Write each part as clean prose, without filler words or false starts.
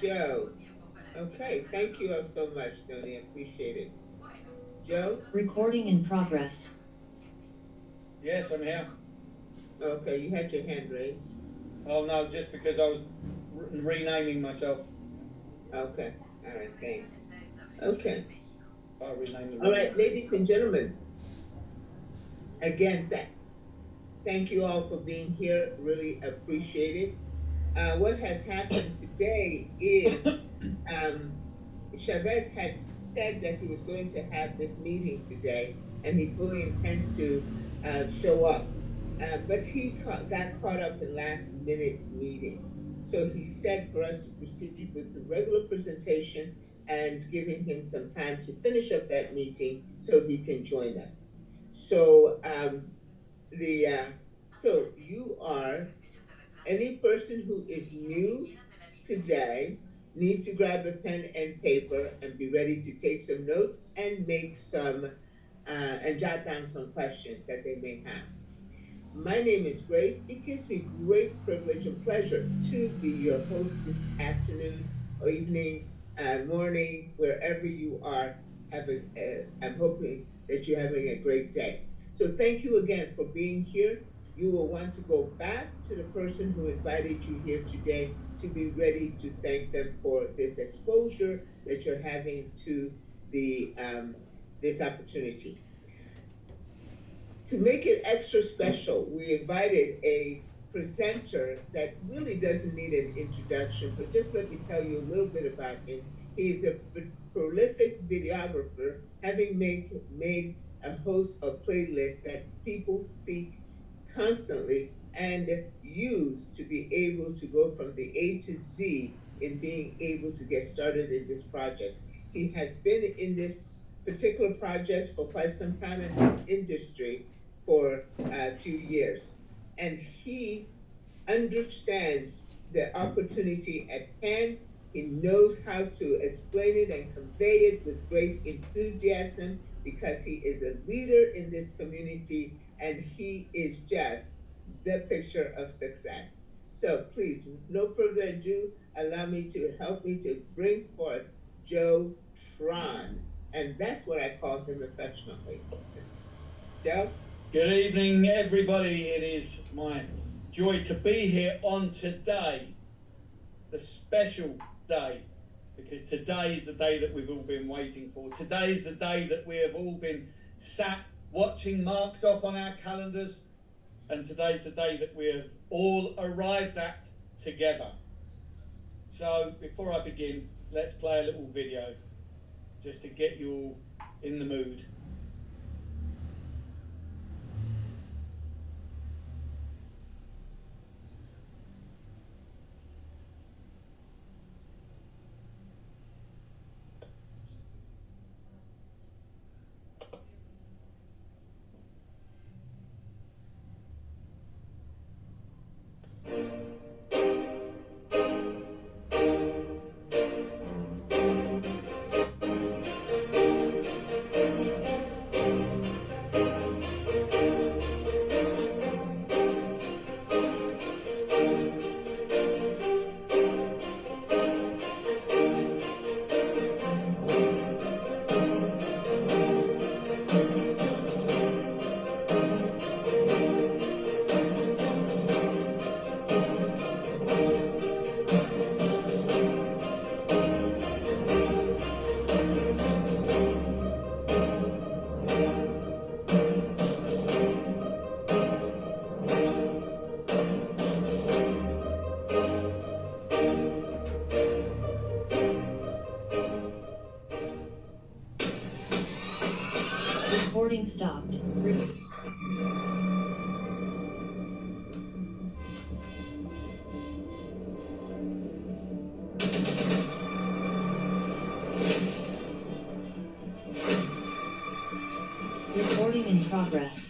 Joe. Okay, thank you all so much, Tony. I appreciate it. Joe? Recording in progress. Yes, I'm here. Okay, you had your hand raised. Oh no, just because I was renaming myself. Okay, all right, thanks. Okay, I renamed all right, ladies and gentlemen. Again, thank you all for being here. Really appreciate it. What has happened today is Chavez had said that he was going to have this meeting today, and he fully intends to show up. But he got caught up in last minute meeting. So he said for us to proceed with the regular presentation and giving him some time to finish up that meeting so he can join us. So so you are any person who is new today needs to grab a pen and paper and be ready to take some notes and make some and jot down some questions that they may have. My name is Grace. It gives me great privilege and pleasure to be your host this afternoon or evening, morning, wherever you are. I'm hoping that you're having a great day. So thank you again for being here. You will want to go back to the person who invited you here today to be ready to thank them for this exposure that you're having to the this opportunity. To make it extra special, we invited a presenter that really doesn't need an introduction, but just let me tell you a little bit about him. He's a prolific videographer, having made a host of playlists that people seek constantly and use to be able to go from the A to Z in being able to get started in this project. He has been in this particular project for quite some time in this industry for a few years. And he understands the opportunity at hand. He knows how to explain it and convey it with great enthusiasm because he is a leader in this community and he is just the picture of success. So please, no further ado, allow me to help me to bring forth Joe Tron. And that's what I call him affectionately. Joe? Good evening, everybody. It is my joy to be here on today, the special day, because today is the day that we've all been waiting for. Today is the day that we have all been sat watching, marked off on our calendars, and today's the day that we have all arrived at together. So before I begin, let's play a little video just to get you all in the mood. Recording stopped. Recording in progress.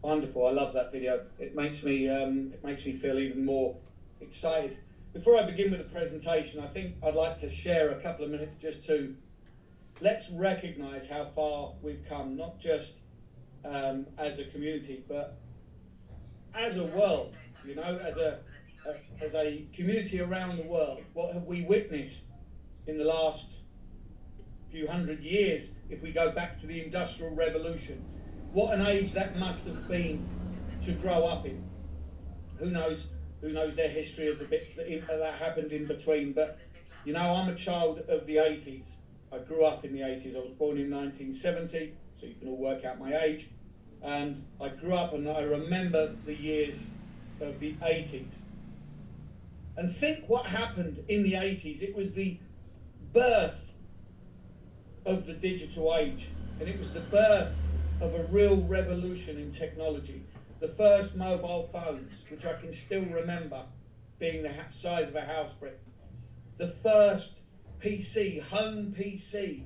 Wonderful. I love that video. It makes me feel even more excited. Before I begin with the presentation, I think I'd like to share a couple of minutes just to let's recognise how far we've come, not just as a community, but as a world. You know, as a community around the world. What have we witnessed in the last few hundred years? If we go back to the Industrial Revolution, what an age that must have been to grow up in. Who knows their history of the bits that happened in between. But you know, I'm a child of the 80s. I grew up in the 80s. I was born in 1970, so you can all work out my age. And I grew up and I remember the years of the 80s. And think what happened in the 80s. It was the birth of the digital age, and it was the birth of a real revolution in technology. The first mobile phones, which I can still remember being the size of a house brick. The first PC, home PC,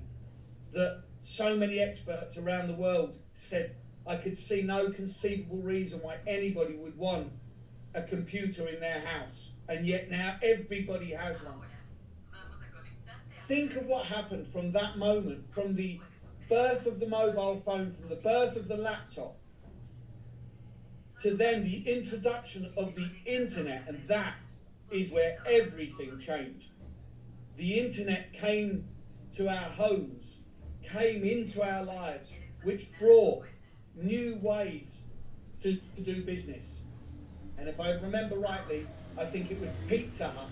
that so many experts around the world said, I could see no conceivable reason why anybody would want a computer in their house, and yet now everybody has one. Think of what happened from that moment, from the birth of the mobile phone, from the birth of the laptop, to then the introduction of the internet, and that is where everything changed. The internet came to our homes, came into our lives, which brought new ways to do business. And if I remember rightly, I think it was Pizza Hut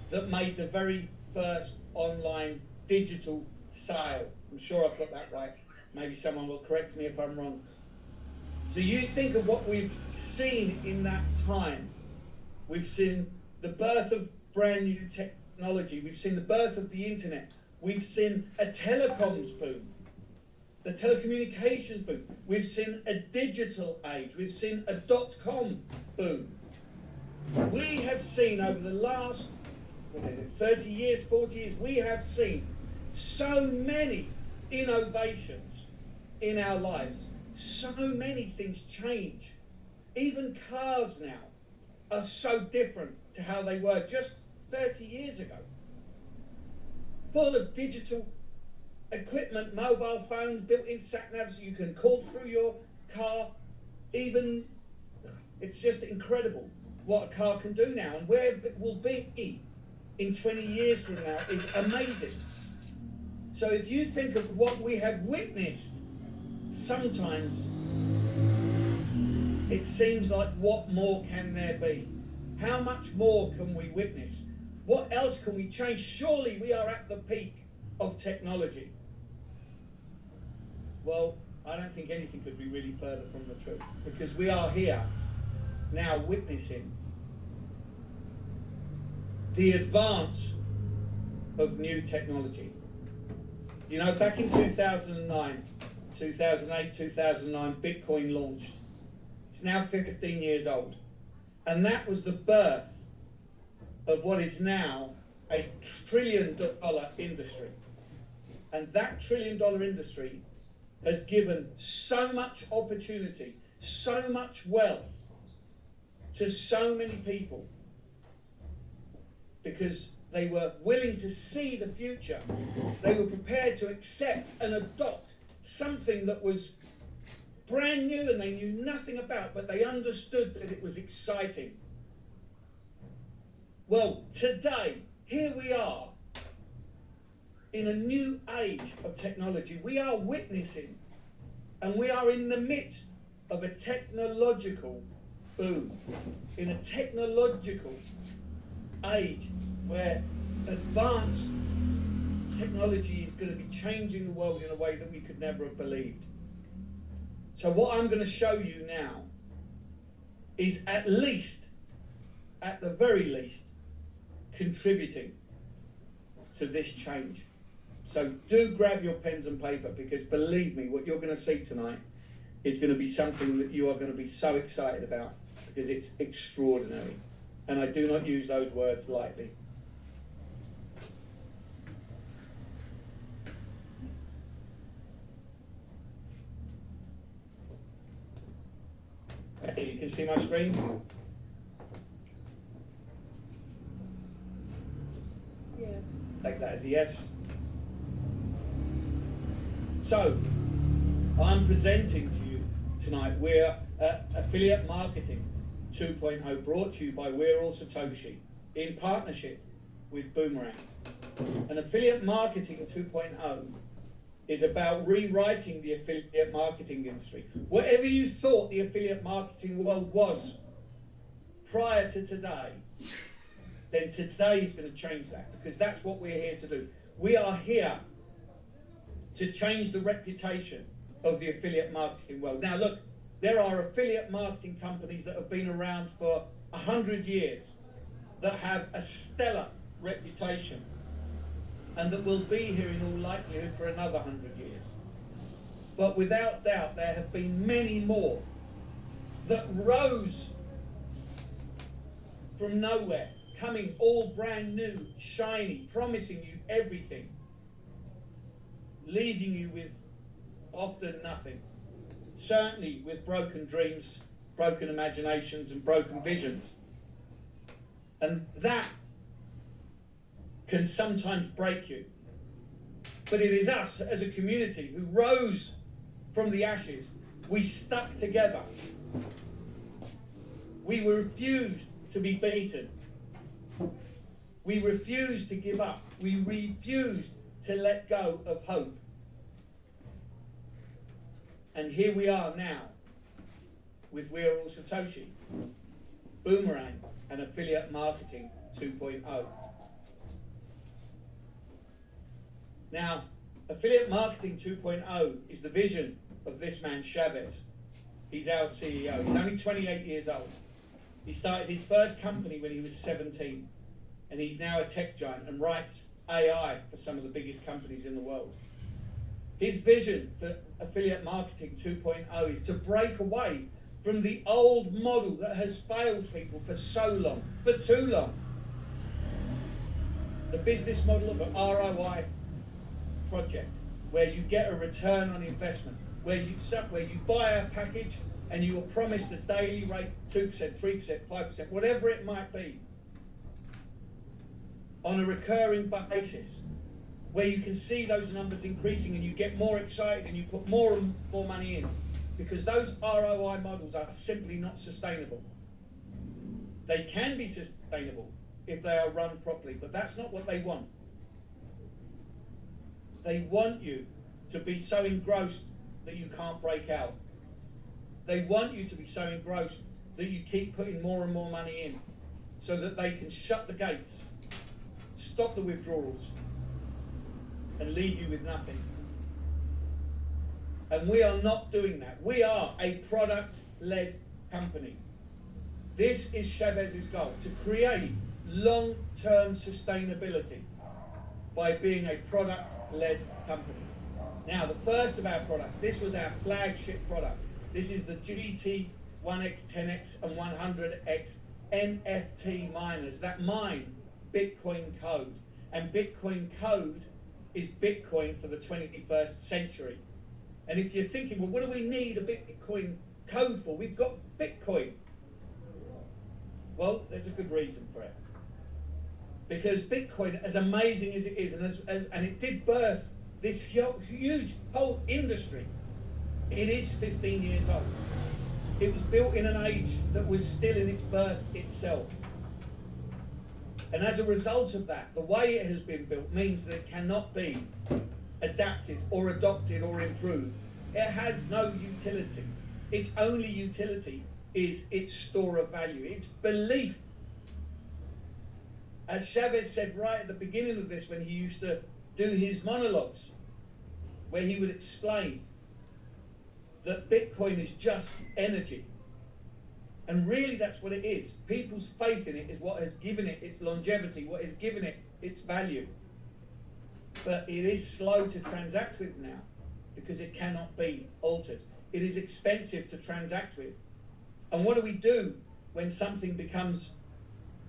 that made the very first online digital sale. I'm sure I've got that right. Maybe someone will correct me if I'm wrong. So you think of what we've seen in that time. We've seen the birth of brand new technology. We've seen the birth of the internet. We've seen a telecoms boom, the telecommunications boom. We've seen a digital age. We've seen a .com boom. We have seen over the last 30 years, 40 years, we have seen so many innovations in our lives. So many things change. Even cars now are so different to how they were just 30 years ago. Full of digital equipment, mobile phones, built-in sat-navs, so you can call through your car. Even, it's just incredible what a car can do now, and where it will be in 20 years from now is amazing. So if you think of what we have witnessed, sometimes it seems like, what more can there be? How much more can we witness? What else can we change? Surely we are at the peak of technology. Well, I don't think anything could be really further from the truth, because we are here now witnessing the advance of new technology. You know, back in 2009, 2008, 2009, Bitcoin launched. It's now 15 years old. And that was the birth of what is now a $1 trillion industry. And that $1 trillion industry has given so much opportunity, so much wealth to so many people, because they were willing to see the future. They were prepared to accept and adopt something that was brand new and they knew nothing about, but they understood that it was exciting. Well, today, here we are in a new age of technology. We are witnessing, and we are in the midst of a technological boom, in a technological age where advanced technology is going to be changing the world in a way that we could never have believed. So what I'm going to show you now is at the very least, contributing to this change. So do grab your pens and paper, because believe me, what you're going to see tonight is going to be something that you are going to be so excited about, because it's extraordinary. And I do not use those words lightly. can see my screen? Yes. Take that as a yes. So, I'm presenting to you tonight, we're Affiliate Marketing 2.0, brought to you by We're All Satoshi, in partnership with Boomerang. And Affiliate Marketing 2.0 is about rewriting the affiliate marketing industry. Whatever you thought the affiliate marketing world was prior to today, then today is going to change that, because that's what we're here to do. We are here to change the reputation of the affiliate marketing world. Now look, there are affiliate marketing companies that have been around for 100 years that have a stellar reputation and that will be here in all likelihood for another 100 years. But without doubt, there have been many more that rose from nowhere, coming all brand new, shiny, promising you everything, leaving you with often nothing. Certainly with broken dreams, broken imaginations, and broken visions. And that can sometimes break you. But it is us as a community who rose from the ashes. We stuck together. We refused to be beaten. We refused to give up. We refused to let go of hope. And here we are now with We're All Satoshi, Boomerang, and Affiliate Marketing 2.0. Now, Affiliate Marketing 2.0 is the vision of this man, Chavez. He's our CEO. He's only 28 years old. He started his first company when he was 17, and he's now a tech giant and writes AI for some of the biggest companies in the world. His vision for Affiliate Marketing 2.0 is to break away from the old model that has failed people for so long, for too long. The business model of an ROI project, where you get a return on investment, where you buy a package and you are promised a daily rate, 2%, 3%, 5%, whatever it might be, on a recurring basis, where you can see those numbers increasing and you get more excited and you put more and more money in, because those ROI models are simply not sustainable. They can be sustainable if they are run properly, but that's not what they want. They want you to be so engrossed that you can't break out. They want you to be so engrossed that you keep putting more and more money in, so that they can shut the gates, stop the withdrawals, and leave you with nothing. And we are not doing that. We are a product-led company. This is Chavez's goal, to create long-term sustainability by being a product-led company. Now, the first of our products, this was our flagship product. This is the GT 1X, 10X, and 100X NFT miners that mine Bitcoin code. And Bitcoin code is Bitcoin for the 21st century. And if you're thinking, well, what do we need a Bitcoin code for? We've got Bitcoin. Well, there's a good reason for it. Because Bitcoin, as amazing as it is, and it did birth this huge whole industry, it is 15 years old. It was built in an age that was still in its birth itself. And as a result of that, the way it has been built means that it cannot be adapted or adopted or improved. It has no utility. Its only utility is its store of value, its belief. As Chavez said right at the beginning of this, when he used to do his monologues, where he would explain that Bitcoin is just energy. And really that's what it is. People's faith in it is what has given it its longevity, what has given it its value. But it is slow to transact with now, because it cannot be altered. It is expensive to transact with. And what do we do when something becomes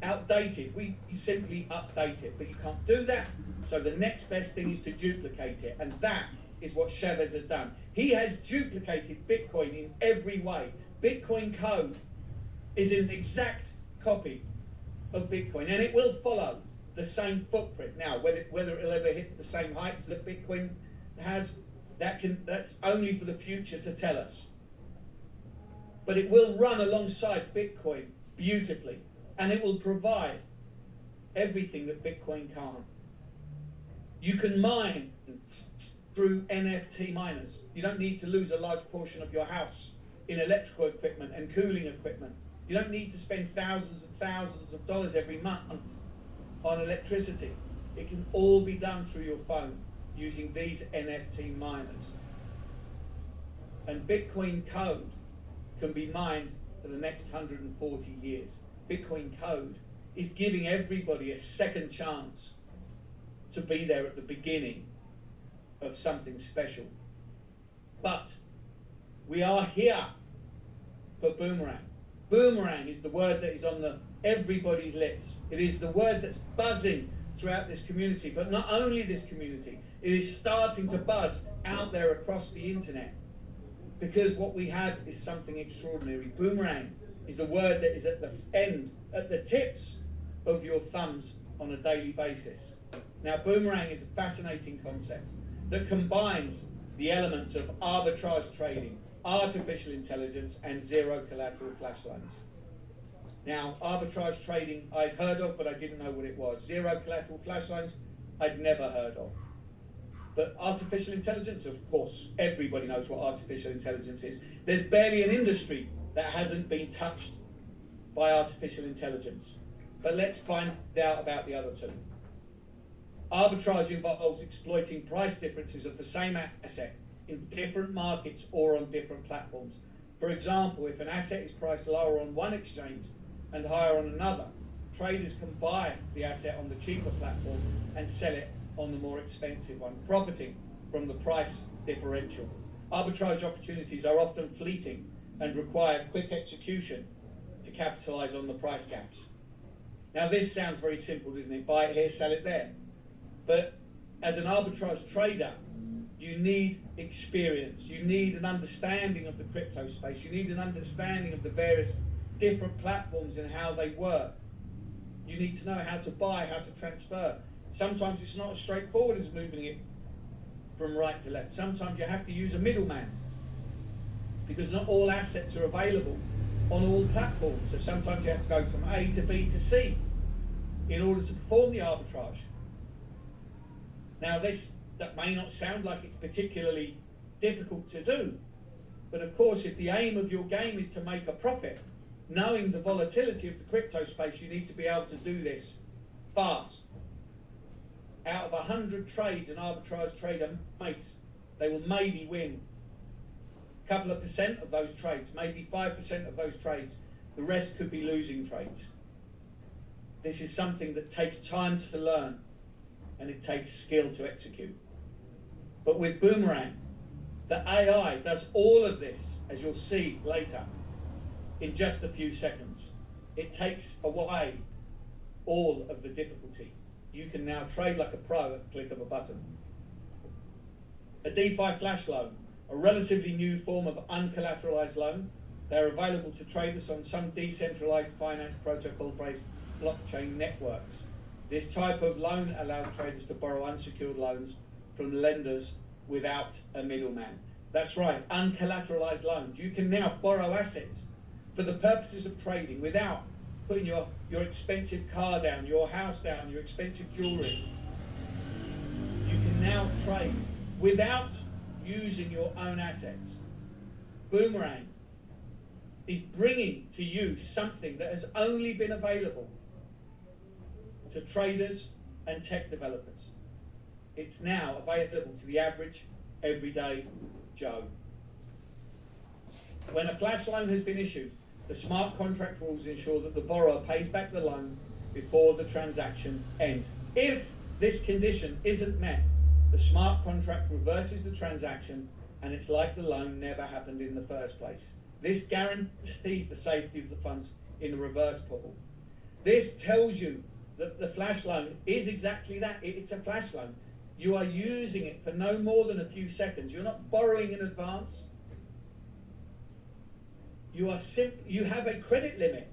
outdated? We simply update it, but you can't do that. So the next best thing is to duplicate it. And that is what Chavez has done. He has duplicated Bitcoin in every way. Bitcoin code is an exact copy of Bitcoin, and it will follow the same footprint. Now, whether it'll ever hit the same heights that Bitcoin has, that's only for the future to tell us. But it will run alongside Bitcoin beautifully, and it will provide everything that Bitcoin can't. You can mine through NFT miners. You don't need to lose a large portion of your house in electrical equipment and cooling equipment. You don't need to spend thousands and thousands of dollars every month on electricity. It can all be done through your phone using these NFT miners. And Bitcoin code can be mined for the next 140 years. Bitcoin code is giving everybody a second chance to be there at the beginning of something special. But we are here for Boomerang. Boomerang is the word that is on everybody's lips. It is the word that's buzzing throughout this community, but not only this community, it is starting to buzz out there across the internet, because what we have is something extraordinary. Boomerang is the word that is at the end, at the tips of your thumbs on a daily basis. Now, Boomerang is a fascinating concept that combines the elements of arbitrage trading, artificial intelligence, and zero collateral flash loans. Now, arbitrage trading I'd heard of, but I didn't know what it was. Zero collateral flash loans, I'd never heard of. But artificial intelligence, of course, everybody knows what artificial intelligence is. There's barely an industry that hasn't been touched by artificial intelligence. But let's find out about the other two. Arbitrage involves exploiting price differences of the same asset in different markets or on different platforms. For example, if an asset is priced lower on one exchange and higher on another, traders can buy the asset on the cheaper platform and sell it on the more expensive one, profiting from the price differential. Arbitrage opportunities are often fleeting and require quick execution to capitalize on the price gaps. Now, this sounds very simple, doesn't it? Buy it here, sell it there. But as an arbitrage trader, you need experience. You need an understanding of the crypto space. You need an understanding of the various different platforms and how they work. You need to know how to buy, how to transfer. Sometimes it's not as straightforward as moving it from right to left. Sometimes you have to use a middleman, because not all assets are available on all platforms. So sometimes you have to go from A to B to C in order to perform the arbitrage. Now, that may not sound like it's particularly difficult to do, but of course, if the aim of your game is to make a profit, knowing the volatility of the crypto space, you need to be able to do this fast. Out of 100 trades an arbitrage trader makes, they will maybe win a couple of percent of those trades, maybe 5% of those trades. The rest could be losing trades. This is something that takes time to learn, and it takes skill to execute. But with Boomerang, the AI does all of this, as you'll see later, in just a few seconds. It takes away all of the difficulty. You can now trade like a pro at the click of a button. A DeFi flash loan, a relatively new form of uncollateralized loan. They're available to traders on some decentralized finance protocol-based blockchain networks. This type of loan allows traders to borrow unsecured loans from lenders without a middleman. That's right, uncollateralized loans. You can now borrow assets for the purposes of trading without putting your expensive car down, your house down, your expensive jewelry. You can now trade without using your own assets. Boomerang is bringing to you something that has only been available to traders and tech developers. It's now available to the average, everyday Joe. When a flash loan has been issued, the smart contract rules ensure that the borrower pays back the loan before the transaction ends. If this condition isn't met, the smart contract reverses the transaction, and it's like the loan never happened in the first place. This guarantees the safety of the funds in the reverse pool. This tells you that the flash loan is exactly that. It's a flash loan. You are using it for no more than a few seconds. You're not borrowing in advance. you have a credit limit.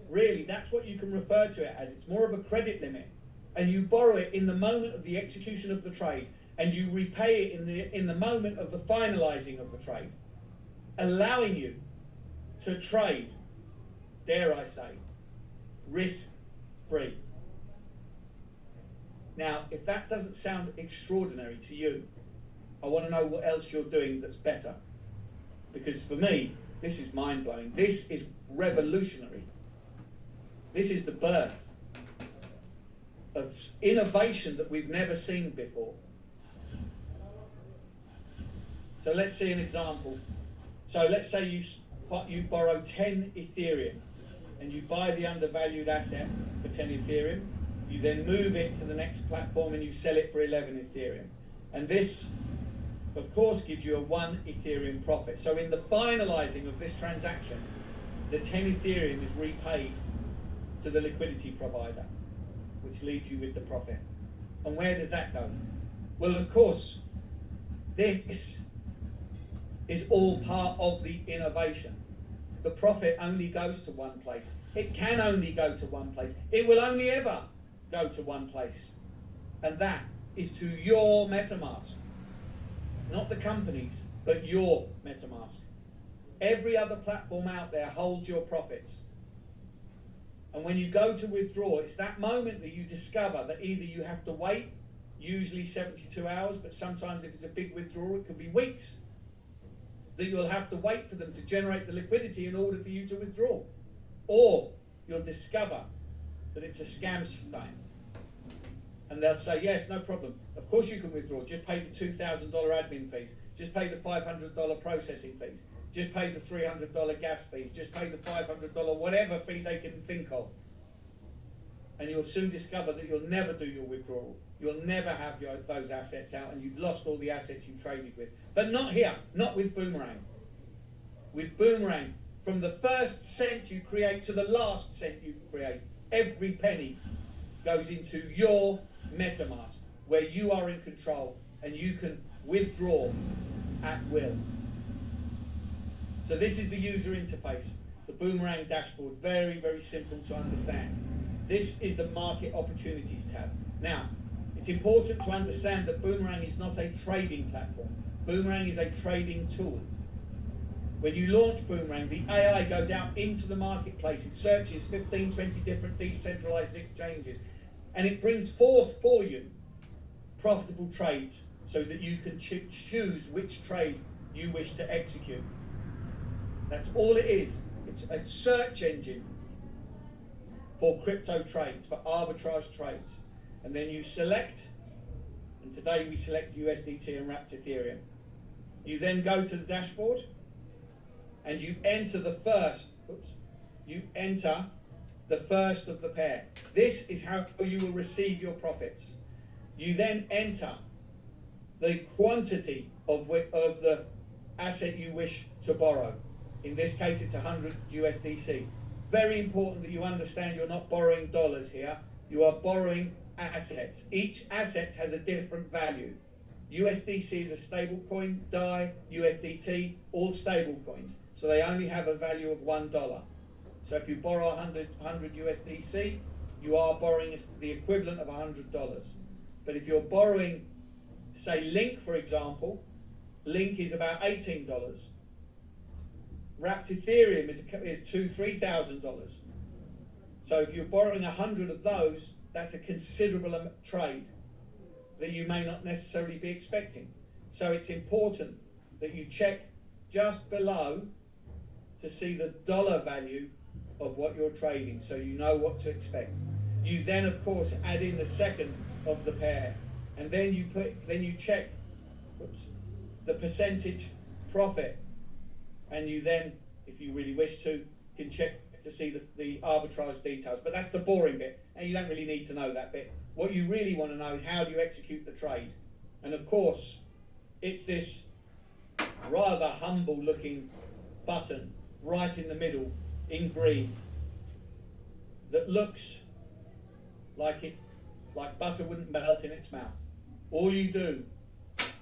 Really, that's what you can refer to it as. It's more of a credit limit. And you borrow it in the moment of the execution of the trade, and you repay it in the moment of the finalizing of the trade, allowing you to trade, dare I say, risk-free. Now, if that doesn't sound extraordinary to you, I want to know what else you're doing that's better. Because for me, this is mind-blowing. This is revolutionary. This is the birth of innovation that we've never seen before. So let's see an example. So let's say you borrow 10 Ethereum and you buy the undervalued asset for 10 Ethereum. You then move it to the next platform and you sell it for 11 Ethereum. And this, of course, gives you a 1 Ethereum profit. So in the finalizing of this transaction, the 10 Ethereum is repaid to the liquidity provider, which leaves you with the profit. And where does that go? Well, of course, this is all part of the innovation. The profit only goes to one place. It can only go to one place. It will only ever go to one place. And that is to your MetaMask. Not the company's, but your MetaMask. Every other platform out there holds your profits. And when you go to withdraw, it's that moment that you discover that either you have to wait, usually 72 hours, but sometimes if it's a big withdrawal, it could be weeks, that you'll have to wait for them to generate the liquidity in order for you to withdraw. Or you'll discover that it's a scam scheme. And they'll say, yes, no problem. Of course you can withdraw. Just pay the $2,000 admin fees. Just pay the $500 processing fees. Just pay the $300 gas fees. Just pay the $500 whatever fee they can think of. And you'll soon discover that you'll never do your withdrawal. You'll never have those assets out, and you've lost all the assets you traded with. But not here, not with Boomerang. With Boomerang, from the first cent you create to the last cent you create, every penny goes into your MetaMask, where you are in control and you can withdraw at will. So this is the user interface, the Boomerang dashboard, very, very simple to understand. This is the market opportunities tab. Now, it's important to understand that Boomerang is not a trading platform. Boomerang is a trading tool. When you launch Boomerang, the AI goes out into the marketplace. It searches 15, 20 different decentralized exchanges, and it brings forth for you profitable trades so that you can choose which trade you wish to execute. That's all it is. It's a search engine for crypto trades, for arbitrage trades. And then you select, and today we select USDT and wrapped Ethereum. You then go to the dashboard and you enter the first, of the pair. This is how you will receive your profits. You then enter the quantity of the asset you wish to borrow. In this case, it's 100 USDC. Very important that you understand you're not borrowing dollars here. You are borrowing assets. Each asset has a different value. USDC is a stable coin, DAI, USDT, all stable coins. So they only have a value of $1. So if you borrow 100 USDC, you are borrowing the equivalent of $100. But if you're borrowing, say, Link, for example, Link is about $18. Wrapped Ethereum is $2,000-$3,000. So if you're borrowing 100 of those, that's a considerable trade that you may not necessarily be expecting. So it's important that you check just below to see the dollar value of what you're trading, so you know what to expect. You then, of course, add in the second of the pair, and then you check the percentage profit, and you then, if you really wish to, can check to see the arbitrage details. But that's the boring bit, and you don't really need to know that bit. What you really want to know is how do you execute the trade. And of course, it's this rather humble looking button right in the middle in green that looks like butter wouldn't melt in its mouth. All you do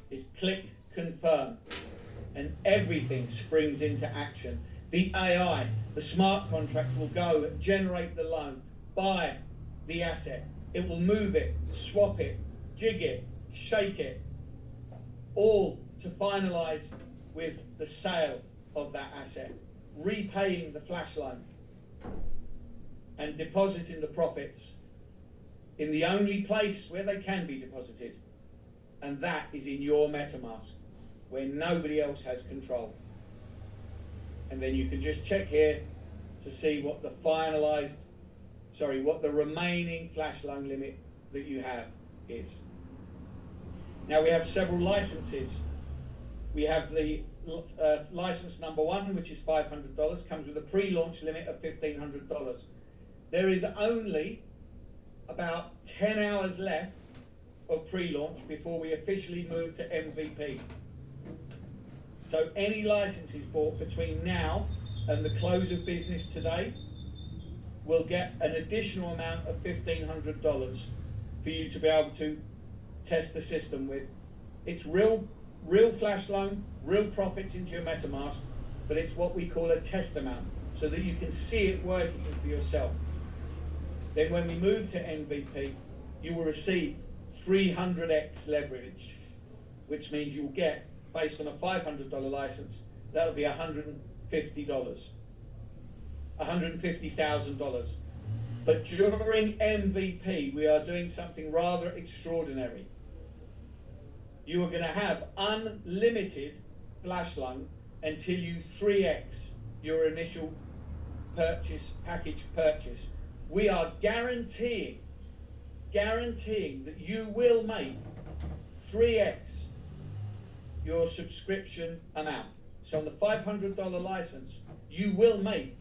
is click confirm, and everything springs into action. The AI, the smart contract, will go generate the loan, buy the asset. It will move it, swap it, jig it, shake it, all to finalize with the sale of that asset, repaying the flash loan and depositing the profits in the only place where they can be deposited, and that is in your MetaMask, where nobody else has control. And then you can just check here to see what the what the remaining flash loan limit that you have is. Now we have several licenses. We have the license number 1, which is $500, comes with a pre-launch limit of $1,500. There is only about 10 hours left of pre-launch before we officially move to MVP. So any licenses bought between now and the close of business today will get an additional amount of $1,500 for you to be able to test the system with. It's real flash loan, real profits into your MetaMask, but it's what we call a test amount, so that you can see it working for yourself. Then when we move to MVP, you will receive 300x leverage, which means you'll get, based on a $500 license, that'll be $150,000. But during MVP, we are doing something rather extraordinary. You are going to have unlimited flash loan until you 3x your initial package purchase. We are guaranteeing that you will make 3x your subscription amount. So on the $500 license, you will make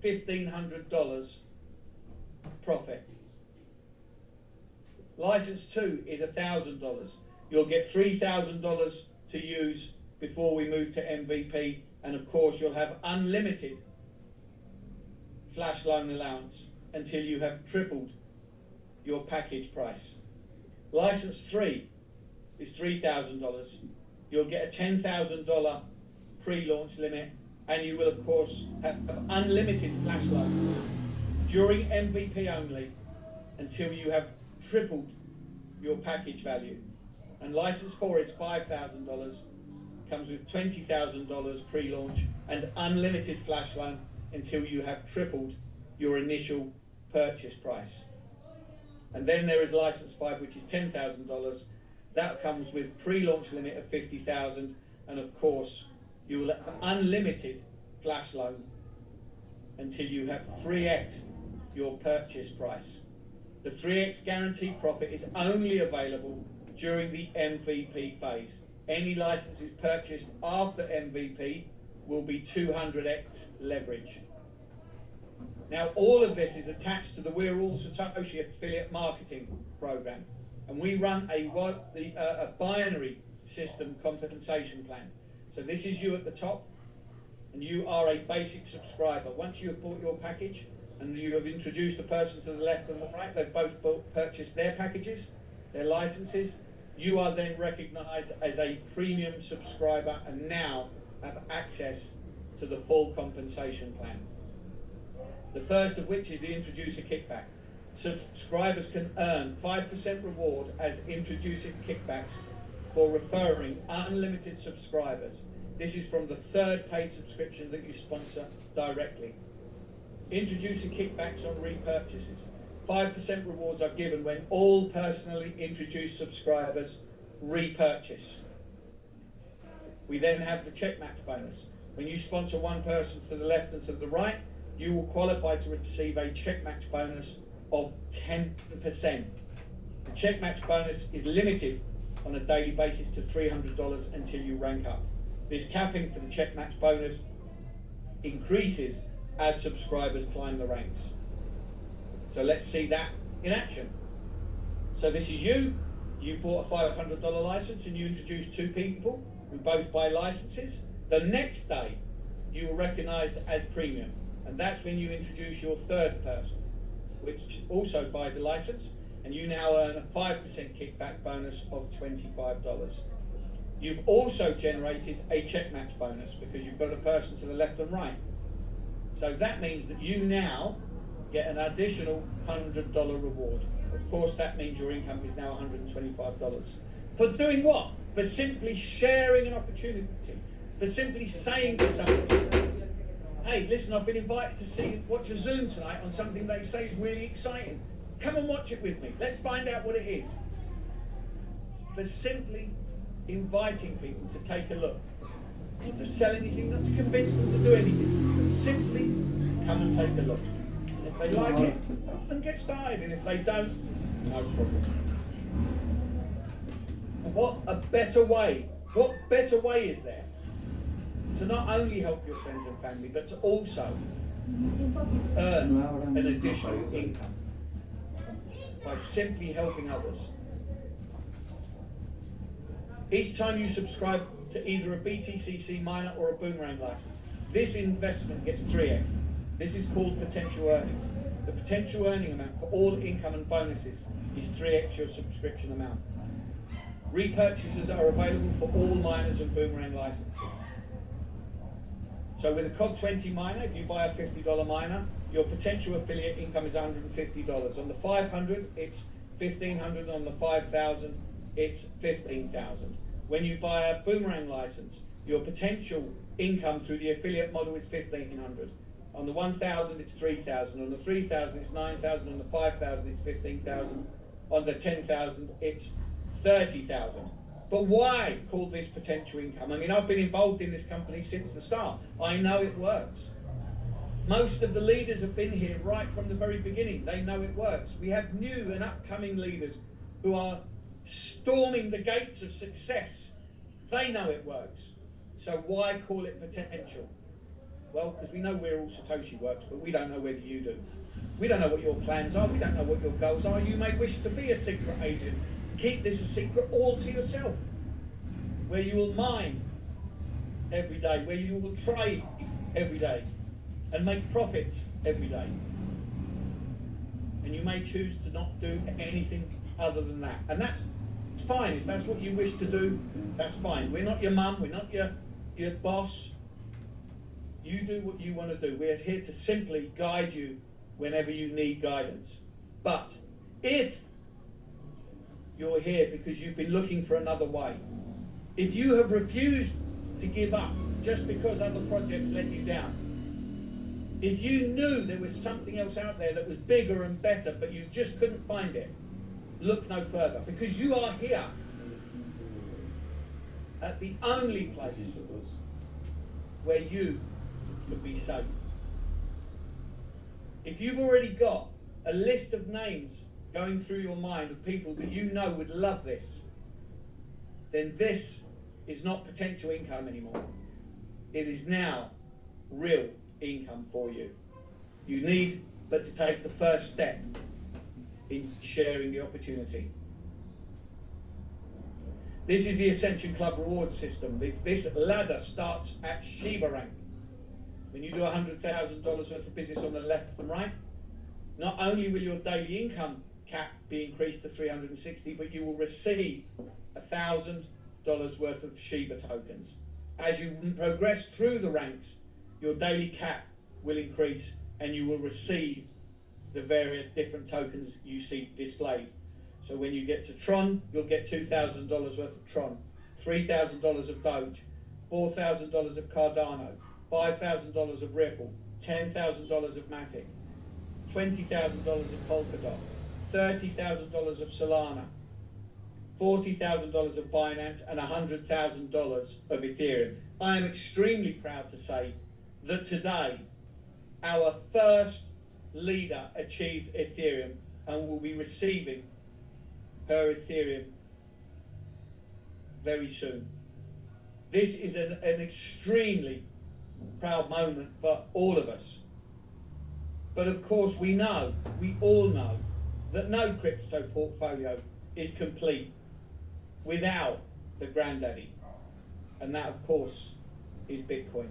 $1,500 profit. License 2 is $1,000. You'll get $3,000 to use before we move to MVP, and of course you'll have unlimited flash loan allowance until you have tripled your package price. License 3 is $3,000. You'll get a $10,000 pre-launch limit, and you will of course have unlimited flash loan during MVP only until you have tripled your package value. And license 4 is $5,000, comes with $20,000 pre-launch and unlimited flash loan until you have tripled your initial purchase price. And then there is license 5, which is $10,000. That comes with pre-launch limit of $50,000, and of course you will have unlimited flash loan until you have 3x your purchase price. The 3x guaranteed profit is only available during the MVP phase. Any licenses purchased after MVP will be 200x leverage. Now all of this is attached to the We're All Satoshi affiliate marketing program, and we run a binary system compensation plan. So this is you at the top, and you are a basic subscriber. Once you have bought your package and you have introduced the person to the left and the right, they've both purchased their packages, their licenses, you are then recognized as a premium subscriber and now have access to the full compensation plan. The first of which is the introducer kickback. Subscribers can earn 5% reward as introducer kickbacks for referring unlimited subscribers. This is from the third paid subscription that you sponsor directly. Introducer kickbacks on repurchases. 5% rewards are given when all personally introduced subscribers repurchase. We then have the check match bonus. When you sponsor one person to the left and to the right, you will qualify to receive a check match bonus of 10%. The check match bonus is limited on a daily basis to $300 until you rank up. This capping for the check match bonus increases as subscribers climb the ranks. So let's see that in action. So this is you. You've bought a $500 license and you introduce 2 people who both buy licenses. The next day, you are recognized as premium. And that's when you introduce your third person, which also buys a license, and you now earn a 5% kickback bonus of $25. You've also generated a check match bonus because you've got a person to the left and right. So that means that you now get an additional $100 reward. Of course, that means your income is now $125. For doing what? For simply sharing an opportunity. For simply saying to somebody, hey, listen, I've been invited to watch a Zoom tonight on something they say is really exciting. Come and watch it with me. Let's find out what it is. For simply inviting people to take a look. Not to sell anything, not to convince them to do anything, but simply to come and take a look. And if they like it, help them get started. And if they don't, no problem. What a better way, what better way is there to not only help your friends and family, but to also earn an additional income by simply helping others? Each time you subscribe to either a BTCC miner or a Boomerang license, this investment gets 3x. This is called potential earnings. The potential earning amount for all income and bonuses is 3x your subscription amount. Repurchases are available for all miners and Boomerang licenses. So with a COG20 miner, if you buy a $50 miner, your potential affiliate income is $150. On the 500, it's $1,500. On the 5,000, it's $15,000. When you buy a Boomerang license, your potential income through the affiliate model is $1,500. On the 1,000, it's $3,000. On the 3,000, it's $9,000. On the 5,000, it's $15,000. On the 10,000, it's $30,000. But why call this potential income? I mean, I've been involved in this company since the start. I know it works. Most of the leaders have been here right from the very beginning. They know it works. We have new and upcoming leaders who are storming the gates of success. They know it works. So why call it potential? Well, because we know where all Satoshi works, but we don't know whether you do. We don't know what your plans are. We don't know what your goals are. You may wish to be a secret agent. Keep this a secret all to yourself, where you will mine every day, where you will trade every day and make profits every day. And you may choose to not do anything other than that. And it's fine. If that's what you wish to do, that's fine. We're not your mum. We're not your boss. You do what you want to do. We're here to simply guide you whenever you need guidance. But if you're here because you've been looking for another way, if you have refused to give up just because other projects let you down, if you knew there was something else out there that was bigger and better, but you just couldn't find it, look no further, because you are here at the only place where you could be safe. If you've already got a list of names going through your mind of people that you know would love this, then this is not potential income anymore. It is now real income for you. You need but to take the first step in sharing the opportunity. This is the Ascension Club reward system. This ladder starts at Shiba rank. When you do $100,000 worth of business on the left and right, not only will your daily income cap be increased to 360, but you will receive $1,000 worth of Shiba tokens. As you progress through the ranks, your daily cap will increase and you will receive the various different tokens you see displayed. So when you get to Tron, you'll get $2,000 worth of Tron, $3,000 of Doge, $4,000 of Cardano, $5,000 of Ripple, $10,000 of Matic, $20,000 of Polkadot, $30,000 of Solana, $40,000 of Binance, and $100,000 of Ethereum. I am extremely proud to say that today our first leader achieved Ethereum and will be receiving her Ethereum very soon. This is an extremely proud moment for all of us. But of course we all know that no crypto portfolio is complete without the granddaddy, and that of course is Bitcoin.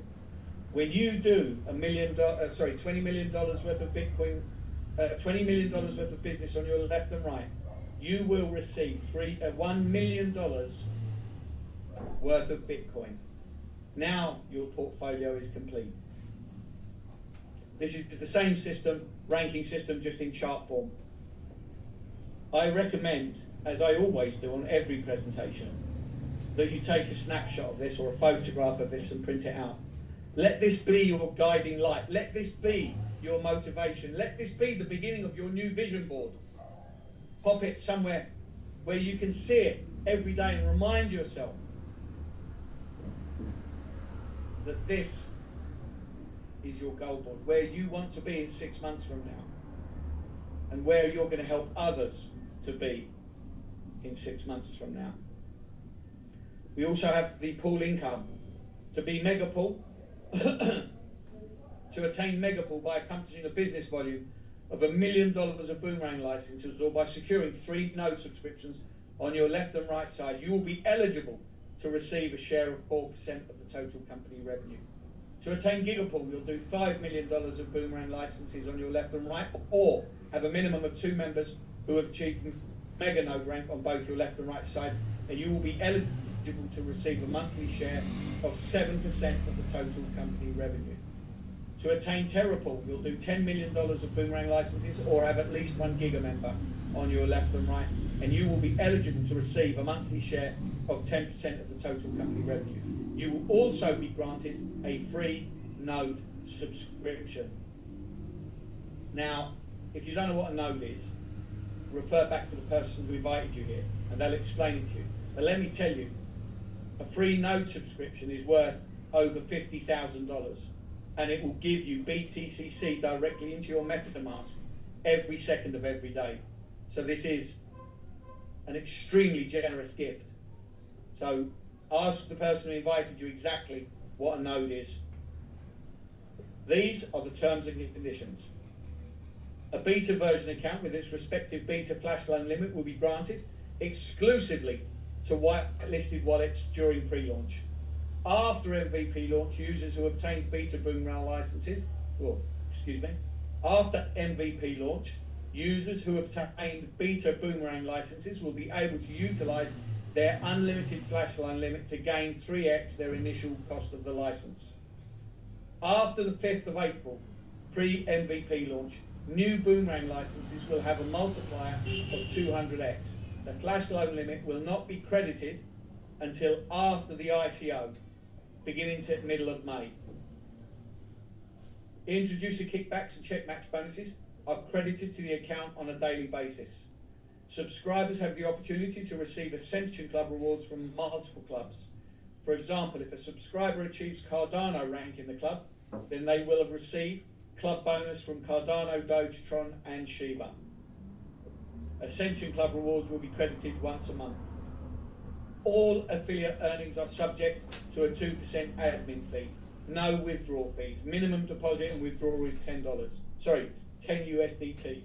When you do $20 million worth of Bitcoin, $20 million worth of business on your left and right, you will receive $1 million worth of Bitcoin. Now your portfolio is complete. This is the same system, ranking system, just in chart form. I recommend, as I always do on every presentation, that you take a snapshot of this or a photograph of this and print it out. Let this be your guiding light. Let this be your motivation. Let this be the beginning of your new vision board. Pop it somewhere where you can see it every day and remind yourself that this is your goal board, where you want to be in 6 months from now, and where you're going to help others to be in 6 months from now. We also have the pool income. To be mega pool, to attain mega pool by accomplishing a business volume of $1 million of Boomerang licenses, or by securing 3 node subscriptions on your left and right side, you will be eligible to receive a share of 4% of the total company revenue. To attain gigapool, you'll do $5 million of Boomerang licenses on your left and right, or have a minimum of 2 members who have achieved mega node rank on both your left and right side, and you will be eligible to receive a monthly share of 7% of the total company revenue. To attain Terrapool, you'll do $10 million of Boomerang licenses, or have at least 1 giga member on your left and right, and you will be eligible to receive a monthly share of 10% of the total company revenue. You will also be granted a free node subscription. Now, if you don't know what a node is, refer back to the person who invited you here, and they'll explain it to you. But let me tell you, a free node subscription is worth over $50,000, and it will give you BTCC directly into your MetaMask every second of every day. So this is an extremely generous gift. So ask the person who invited you exactly what a node is. These are the terms and conditions. A beta version account with its respective beta flash loan limit will be granted exclusively to whitelisted wallets during pre-launch. After MVP launch, users who obtain beta Boomerang licenses, after MVP launch, users who obtained beta Boomerang licenses will be able to utilize their unlimited flash loan limit to gain 3x their initial cost of the license. After the 5th of April, pre-MVP launch, new Boomerang licenses will have a multiplier of 200x. The flash loan limit will not be credited until after the ICO, beginning to middle of May. Introducer kickbacks and check match bonuses are credited to the account on a daily basis. Subscribers have the opportunity to receive Ascension Club rewards from multiple clubs. For example, if a subscriber achieves Cardano rank in the club, then they will have received club bonus from Cardano, Dogetron and Shiba. Ascension Club rewards will be credited once a month. All affiliate earnings are subject to a 2% admin fee. No withdrawal fees. Minimum deposit and withdrawal is $10. 10 USDT.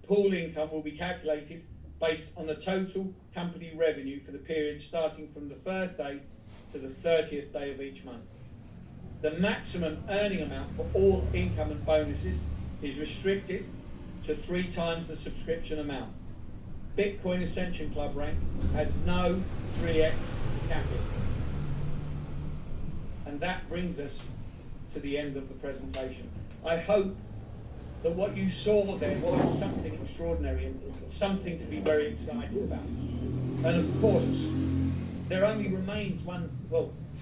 Pool income will be calculated based on the total company revenue for the period starting from the first day to the 30th day of each month. The maximum earning amount for all income and bonuses is restricted to 3 times the subscription amount. Bitcoin Ascension Club rank has no 3x capping. And that brings us to the end of the presentation. I hope that what you saw there was something extraordinary and something to be very excited about. And of course, there only remains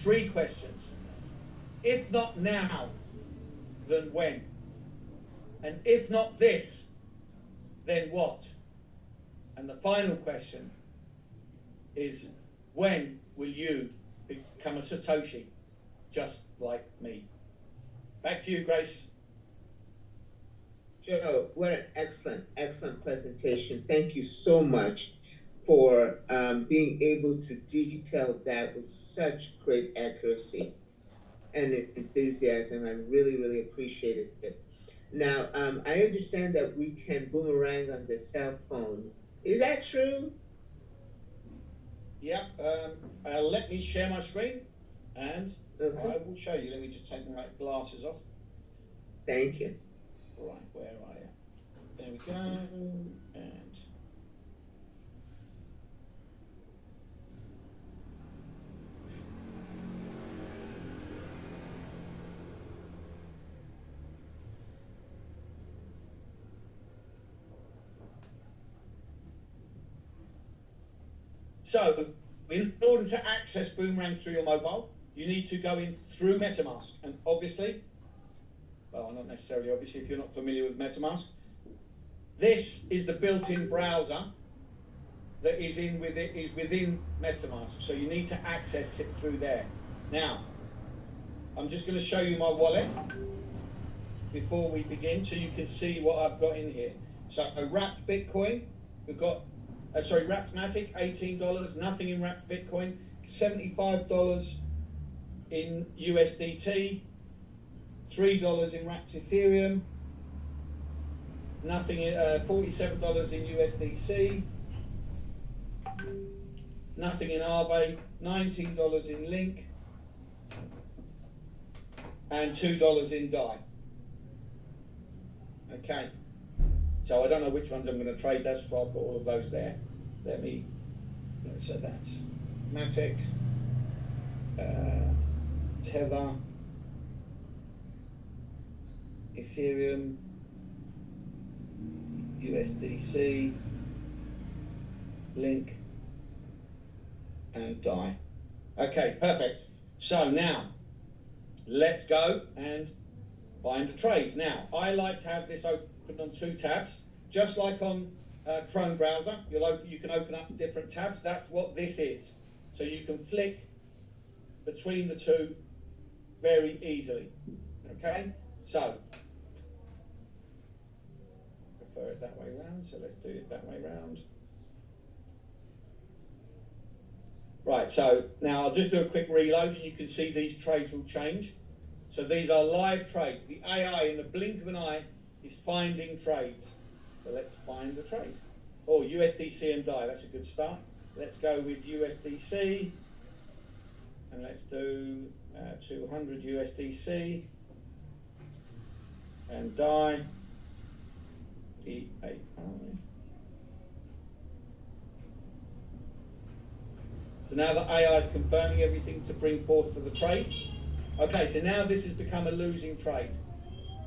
3 questions. If not now, then when? And if not this, then what? And the final question is, when will you become a Satoshi just like me? Back to you, Grace. Joe, what an excellent presentation. Thank you so much for being able to detail that with such great accuracy and enthusiasm. I really appreciated it. Now, I understand that we can boomerang on the cell phone. Is that true? Yeah, let me share my screen and I will show you. Let me just take my glasses off. Thank you. Right, where are you? There we go. And So, in order to access Boomerang through your mobile, you need to go in through MetaMask. And obviously, well, not necessarily obviously if you're not familiar with MetaMask, this is the built-in browser that is within MetaMask. So you need to access it through there. Now, I'm just going to show you my wallet before we begin so you can see what I've got in here. So a wrapped Bitcoin, we've got, wrapped Matic, $18, nothing in wrapped Bitcoin, $75 in USDT, $3 in wrapped Ethereum, nothing in, $47 in USDC, nothing in Aave, $19 in Link, and $2 in DAI. Okay, so I don't know which ones I'm going to trade, that's why I put all of those there. So that's Matic, Tether, Ethereum, USDC, Link, and DAI. Okay, perfect. So now, let's go and find a trade. Now, I like to have this open on two tabs, just like on Chrome browser. You can open up different tabs. That's what this is. So you can flick between the two very easily. Okay, so prefer it that way round. So let's do it that way round. Right, so now I'll just do a quick reload and you can see these trades will change. So these are live trades. The AI in the blink of an eye is finding trades. So let's find the trade. Oh, USDC and DAI, that's a good start. Let's go with USDC and let's do 200 USDC and DAI, DAI. So now the AI is confirming everything to bring forth for the trade. Okay, so now this has become a losing trade.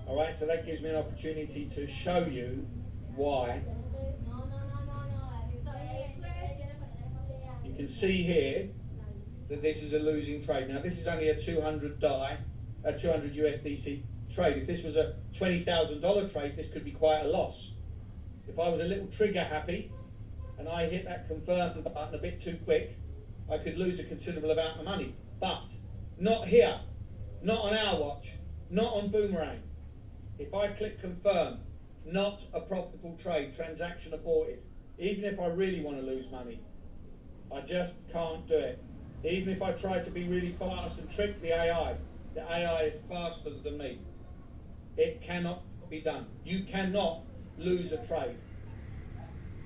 All right, so that gives me an opportunity to show you why. You can see here that this is a losing trade. Now this is only a 200 DAI, a 200 USDC trade. If this was a $20,000 trade, this could be quite a loss. If I was a little trigger happy and I hit that confirm button a bit too quick, I could lose a considerable amount of money. But not here, not on our watch, not on Boomerang. If I click confirm, not a profitable trade, transaction aborted. Even if I really want to lose money, I just can't do it. Even if I try to be really fast and trick the AI is faster than me. It cannot be done. You cannot lose a trade.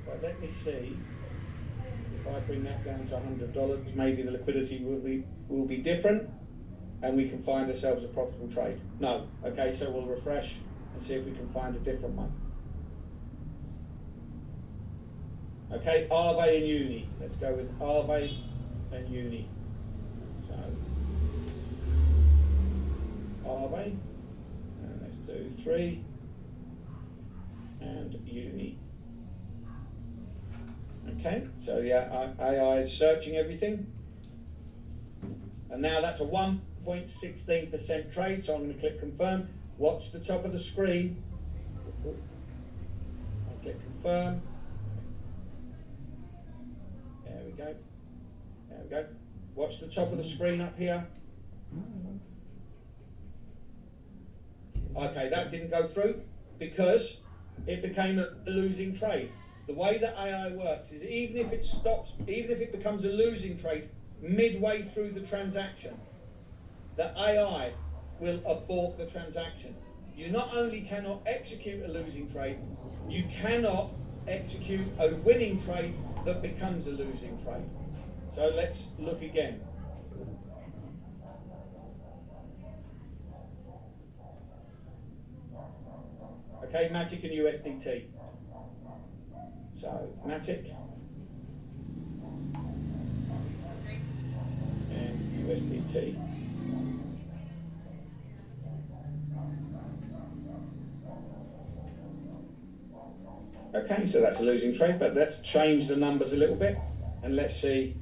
But let me see. If I bring that down to $100, maybe the liquidity will be different and we can find ourselves a profitable trade. No. Okay, so we'll refresh and see if we can find a different one. Okay, Aave and Uni. Let's go with Aave and Uni. So, Aave, and let's do 3, and Uni. Okay, so yeah, AI is searching everything. And now that's a 1.16% trade, so I'm going to click confirm. Watch the top of the screen. I'll click confirm. There we go. There we go. Watch the top of the screen up here. Okay, that didn't go through because it became a losing trade. The way that AI works is even if it stops, even if it becomes a losing trade midway through the transaction, the AI will abort the transaction. You not only cannot execute a losing trade, you cannot execute a winning trade that becomes a losing trade. So let's look again. Okay, Matic and USDT. So Matic and USDT. Okay, so that's a losing trade, but let's change the numbers a little bit. and let's see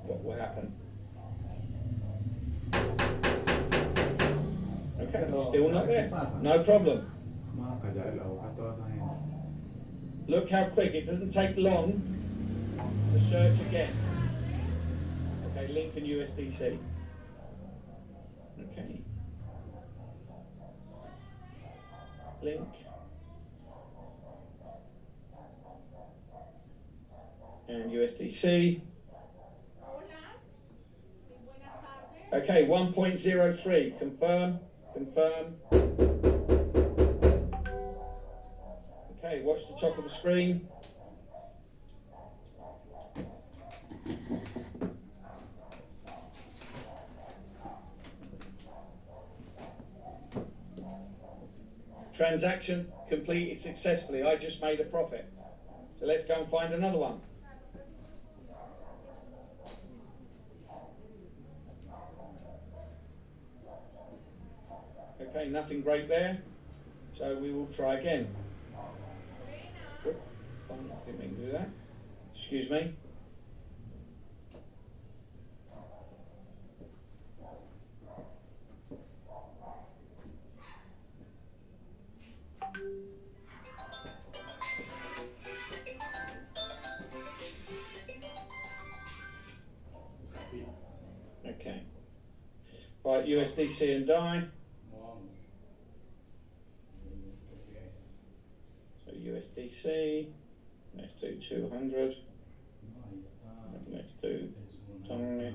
what will happen. Okay, still not there. No problem. Look how quick. It doesn't take long to search again. Okay, link and USDC. Okay. Link. And USDC. Okay, 1.03. Confirm. Confirm. Okay, watch the top of the screen. Transaction completed successfully. I just made a profit. So let's go and find another one. Okay, nothing great there. So we will try again. Oop, didn't mean to do that. Excuse me. Okay. Right, USDC and DAI. So USDC, let's do 200. Let's do DAI.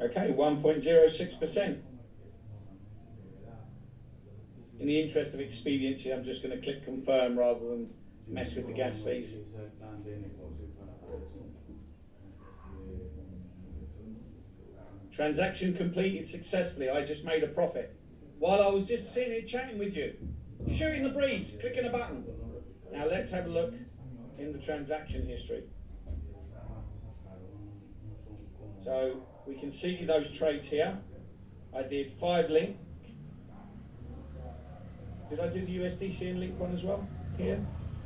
Okay, 1.06%. In the interest of expediency, I'm just going to click confirm rather than mess with the gas fees. Transaction completed successfully. I just made a profit. While I was just sitting here chatting with you, shooting the breeze, clicking a button. Now let's have a look in the transaction history. So we can see those trades here. I did 5 link. Did I do the USDC and link one as well here?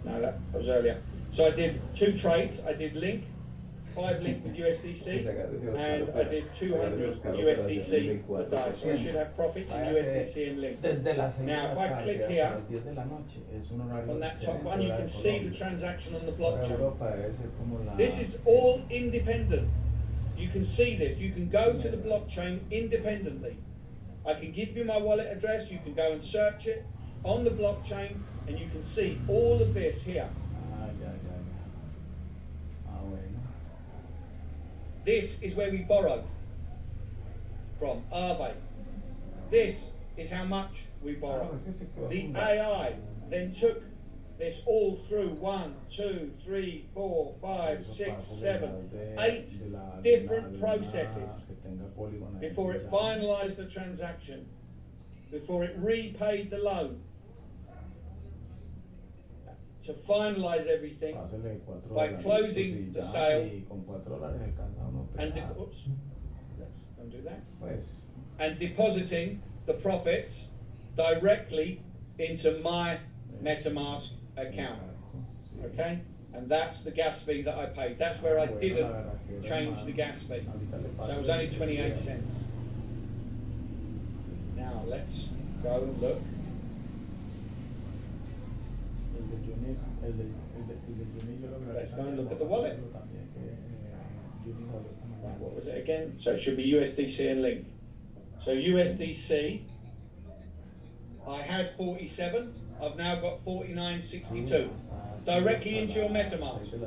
No, that was earlier. So I did 2 trades. I did link, 5 link with USDC, and I did 200 USDC with DAI. So I should have profits in USDC and link. Now if I click here on that top one, you can see the transaction on the blockchain. This is all independent. You can see this. You can go to the blockchain independently. I can give you my wallet address. You can go and search it on the blockchain, and you can see all of this here. This is where we borrowed from Aave. This is how much we borrowed. The AI then took this all through 1, 2, 3, 4, 5, 6, 7, 8 different processes before it finalized the transaction, before it repaid the loan, to finalize everything by closing the sale and oops, let's undo that, and depositing the profits directly into my MetaMask account. Okay, and that's the gas fee that I paid. That's where I didn't change the gas fee. So it was only 28 cents. Now let's go and look. Let's go and look at the wallet. Right, what was it again? So it should be USDC and link. So USDC, I had 47. I've now got 49.62 directly into your MetaMask.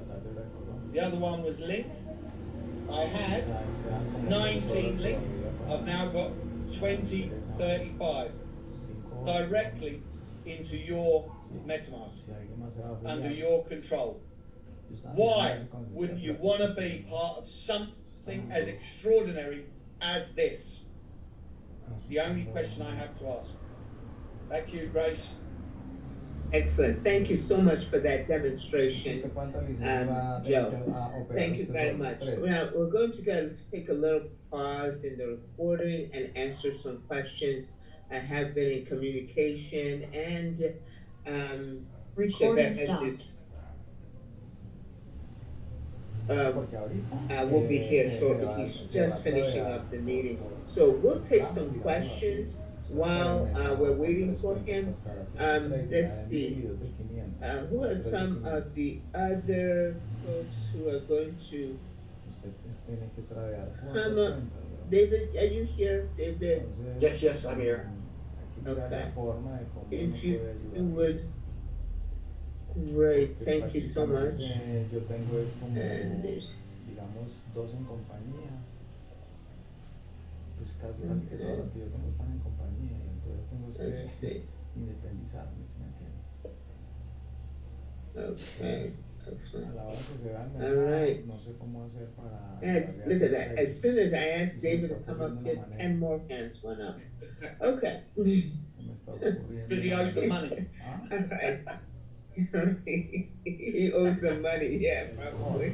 The other one was link. I had 19 link. I've now got 20.35 directly into your MetaMask under your control. Why wouldn't you want to be part of something as extraordinary as this? It's the only question I have to ask. Back to you, Grace. Excellent. Thank you so much for that ¿Usted demonstration, cuántas licencias va a tener que Joe. operar Thank you usted very solo? much. 3. Now, we're going to go take a little pause in the recording and answer some questions. I have been in communication, and Recording Chavez stopped. is Porque ahorita will be here se shortly. va, He's se va just a finishing tradear up the por meeting. So we'll take digamos, some digámoslo así. questions Usted while puede empezar we're con waiting 3 for cuentas him. para estar haciendo trade Let's ya en see. individuos de 500. Who are 3 de some 500. of the other folks who are going to Usted tiene que tradear 4 come up? cuentas, ¿verdad? David, are you here, David? Entonces, Yes, I'm here. hay que mirar la Okay. forma de cómo uno If you puede ayudar. would, great, Porque thank you so much. prácticamente yo tengo es como, And digamos, 2 en compañía. Pues casi que todas las que yo tengo están en compañía. Y entonces tengo let's que see. independizarme, ¿sí me entiendes? Okay, A excellent. la hora que se vea el All right. mensaje, no sé cómo hacer para And ayudarle a look at hacer that. trade. As soon as I asked Y se me David está to come up, ocurriendo una get manera. 10 more hands went up. Okay. Se me está ocurriendo Because he una owes the manera. money. ¿Ah? All right. He owes the money, yeah, probably.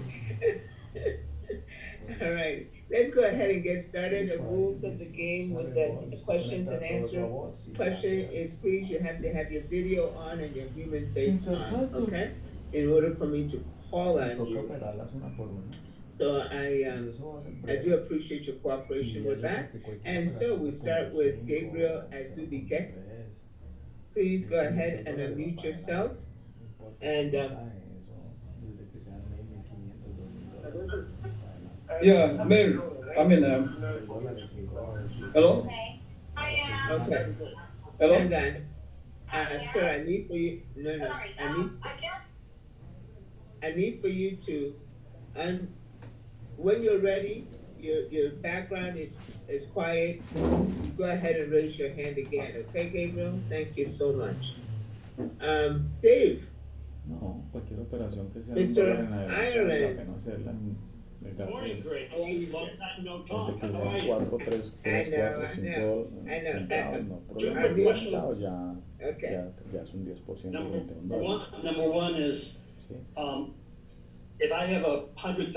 All right, let's go ahead and get started. The rules of the game with the questions and answers. Question is, please, you have to have your video on and your human face on, okay? In order for me to call on Toca you. operarlas una por una. So Y eso va a ser I breve. do appreciate your cooperation Y with ella that. porque cualquier And so we operación start con with 5, Gabriel 0,3, Azubike. Please go ahead and unmute yourself. no importa And, qué porcentaje, eso, desde que sean 1.500, 2.000 dólares para adelante. Yeah, Mary, I'm in there. $3, $5. Hello? Okay, Hello? hang on. Sir, I need for you, no, I need for you to, when you're ready, your background is quiet, go ahead and raise your hand again, okay, Gabriel? Thank you so much. Dave, No, cualquier operación que sea Mr. un dólar en adelante vale la Ireland. pena hacerla. El caso Morning, es Grace. Long time no desde talk. que How sean are you? 4, 3, 3, 4, 5 centavos, no problema. Just a 10 question. centavos ya, Okay. ya es un 10% Number frente a un dólar. number one is, ¿Sí? if I have 100,000